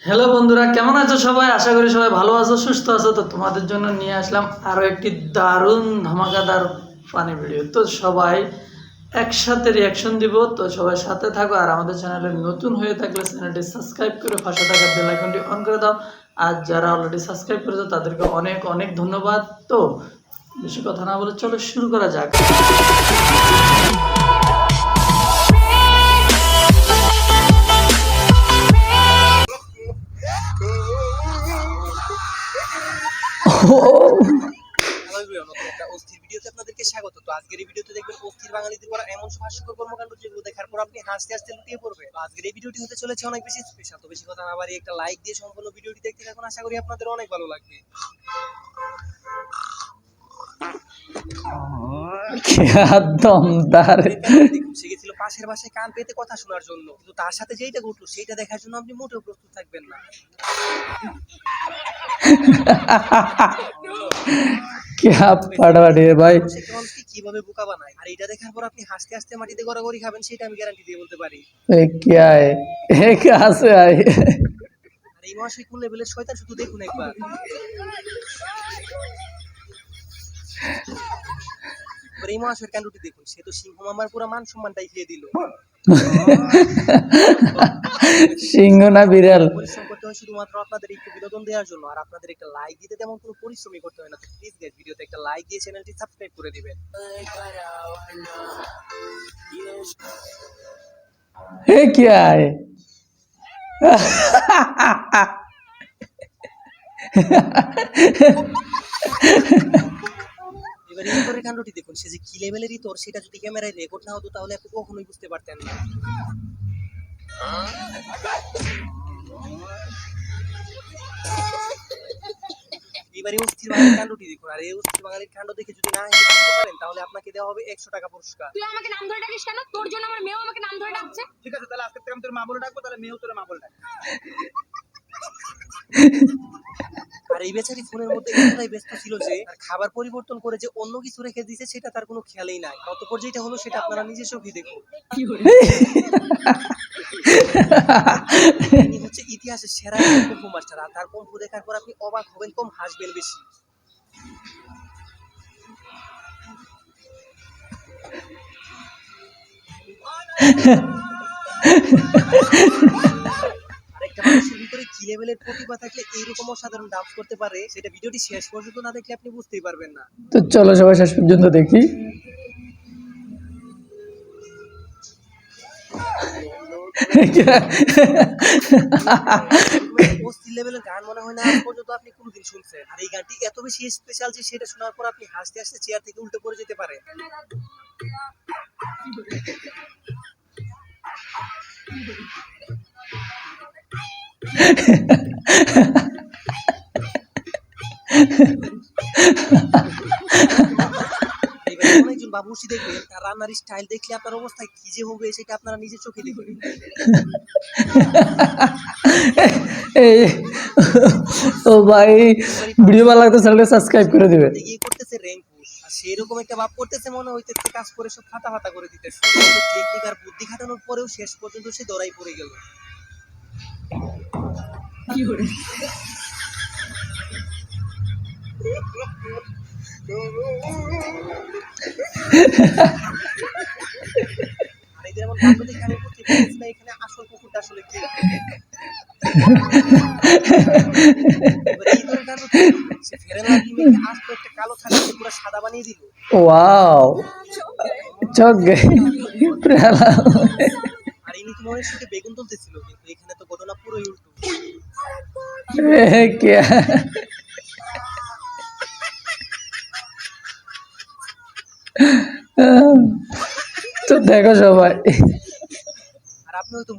Hello বন্ধুরা, কেমন আছো সবাই? আশা করি সবাই ভালো আছো, সুস্থ আছো। তো তোমাদের জন্য নিয়ে আসলাম আরও একটি দারুণ ধামাকাদার ফানি ভিডিও। তো সবাই একসাথে রিয়াকশন দিব। তো সবাই সাথে থাকো, আর আমাদের চ্যানেলে নতুন হয়ে থাকলে চ্যানেলটি সাবস্ক্রাইব করে পাশে থাকা বেল আইকনটি অন করে দাও। আর যারা অলরেডি সাবস্ক্রাইব করেছো তাদেরকে অনেক অনেক ধন্যবাদ। তো বেশি কথা না বলে চলো শুরু করা যাক। অস্থির ভিডিওতে আপনাদেরকে স্বাগত। তো আজকের এই ভিডিওতে দেখবেন অস্থির বাঙালিদের করা এমন সব হাস্যকর কর্মকাণ্ড যেগুলো দেখার পর আপনি হাসতে হাসতে লুটিয়ে পড়বে। তো আজকের এই ভিডিওটি হতে চলেছে অনেক বেশি স্পেশাল। তো বেশি কথা না বাড়িয়ে একটা লাইক দিয়ে সম্পূর্ণ ভিডিওটি দেখতে থাকুন, আশা করি আপনাদের অনেক ভালো লাগবে। সে গেছিল পাশের বাসায় কান পেতে কথা শোনার জন্য, কিন্তু তার সাথে যেইটা ঘটলো সেইটা দেখার জন্য আপনি মোটেও প্রস্তুত থাকবেন না। কিভাবে বোকা বানায়, আর এটা দেখার পর আপনি হাসতে হাসতে মাটিতে গড়াগড়ি খাবেন, সেটা আমি গ্যারান্টি দিয়ে বলতে পারি। আর এই মহাশয় কোন লেভেলের শয়তান শুধু দেখুন একবার। এই মহাশয়ের কাণ্ডটি দেখুন, সে তো সিংহ মামার পুরো মান সম্মানটাই খেয়ে দিল। সিংহ না বিড়াল। পরিশ্রম করতে হয় শুধুমাত্র আপনাদের একটু বিনোদন দেওয়ার জন্য, আর আপনাদের একটা লাইক দিতে তেমন কোনো পরিশ্রমই করতে হয় না। তো প্লিজ গাইস, ভিডিওতে একটা লাইক দিয়ে চ্যানেলটি সাবস্ক্রাইব করে দিবেন। हे क्या है? এবার ইতরের কাণ্ডটি দেখুন, সে যে কি লেভেলের ইতর, সেটা যদি ক্যামেরায় রেকর্ড না হতো তাহলে আপনি কখনোই বুঝতে পারতেন না। এবারে অস্থির বাঙালির কাণ্ডটি দেখুন, আর এই অস্থির বাঙালির কাণ্ড দেখে যদি না হেসে থাকতে পারেন তাহলে আপনাকে দেওয়া হবে 100 টাকা পুরস্কার। তুই আমাকে নাম ধরে ডাকিস কেন? তোর জন্য আমার মেয়েও আমাকে নাম ধরে ডাকছে। ঠিক আছে, তাহলে আজকে থেকে আমি তোর মা বলে ডাকবো, তাহলে মেয়েও তোর মা বলে ডাকবে। আর এই বেচারি ফোনের মধ্যে এতটাই ব্যস্ত ছিল যে তার খাবার পরিবর্তন করে যে অন্য কিছু রেখে দিয়েছে সেটা তার কোনো খেয়ালই নাই। অতঃপর যেটা হলো সেটা আপনারা নিজের চোখে দেখুন। ইনি হচ্ছে ইতিহাসের সেরা কুম্ফু মাস্টার, আর তার কুম্ফু দেখার পর আপনি অবাক হবেন কম, হাসবেন বেশি। আরেকটা মানুষের ভিতরে কি লেভেলের প্রতিভা থাকলে এইরকম অসাধারণ ডান্স করতে পারে, সেটা ভিডিওটি শেষ পর্যন্ত না দেখলে আপনি বুঝতেই পারবেন না। তো চলো সবাই শেষ পর্যন্ত দেখি। অস্থির লেভেলের গান মনে হয় না আজ পর্যন্ত আপনি কোনোদিন শুনছেন। আর এই গানটি এত বেশি স্পেশাল যে সেটা শোনার পর আপনি হাসতে হাসতে চেয়ার থেকে উল্টে পড়ে যেতে পারেন। একজন বাবুর্চি দেখবেন, তার রান্নার স্টাইল দেখলে আপনার অবস্থা কি যে হবে সেটা আপনারা নিজের চোখে দেখবেন। ও ভাই, ভিডিও ভালো লাগলে চ্যানেলটা সাবস্ক্রাইব করে দিবে। এগিয়ে করতেছে র্যাঙ্ক পুশ, আর সেরকম একটা ভাব করতেছে মনে হইতেছে কাজ করে সব ফাটা ফাটা করে দিতে। টেকনিক আর বুদ্ধি খাটানোর পরেও শেষ পর্যন্ত সে দৌড়াই পড়ে গেল। আর এদের এমন কাণ্ড দেখে আমি বুঝতে পেরেছি না এখানে আসল কুকুরটা আসলে কে। এবার এই ধরনের কাণ্ড সে ফেরেন লাগি মেখে আস্ত একটা কালো ছাগলকে পুরো সাদা বানিয়ে দিল। ওয়াও, চক গই। আর ইনি তো মনে সুখে বেগুন তুলতেছিল, কিন্তু এখানে তো ঘটনা পুরোই উল্টো। क्या তো দেখো সবাই। আর আপনি হয়তো